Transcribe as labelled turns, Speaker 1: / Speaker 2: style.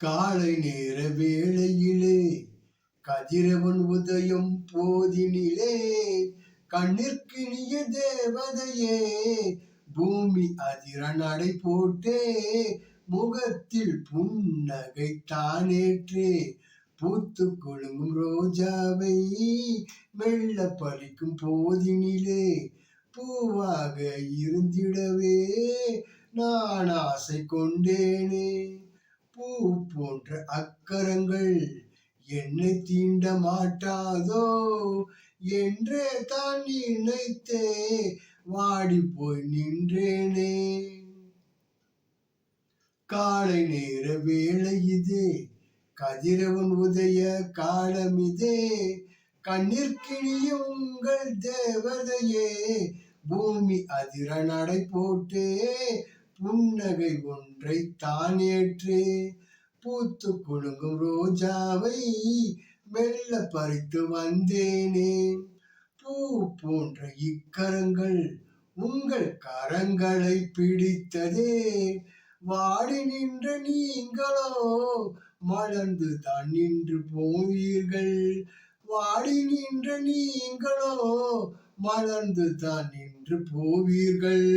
Speaker 1: காலை நேர வேளையிலே கதிரவன் உதயம் போதினிலே கண்ணிற்கினிய தேவதையே பூமி அதிர நடை போட்டே முகத்தில் புன்னகை தானேற்றே பூத்து குலுங்கும் ரோஜாவை மெல்ல பறிக்கும் போதினிலே பூவாக இருந்திடவே நான் ஆசை கொண்டேனே. பூ போன்ற அக்கரங்கள் என்னை தீண்ட மாட்டாதோ என்றே தான் நினைத்தே வாடி போய் நின்றேனே. காலை நேர வேளை இதே கதிரவன் உதய காலமிதே கண்ணிற்கினிய உங்கள் தேவதையே பூமி அதிர நடை போட்டே புன்னகை ஒன்றை தானேற்றே பூத்து குலுங்கும் ரோஜாவை மெல்ல பறித்து வந்தேனே. பூ போன்ற இக்கரங்கள் உங்கள் கரங்களை பிடித்ததே வாடி நின்ற நீங்களோ மலர்ந்து தான் நின்று போவீர்கள். வாடி நின்ற நீங்களோ மலர்ந்து தான் நின்று போவீர்கள்.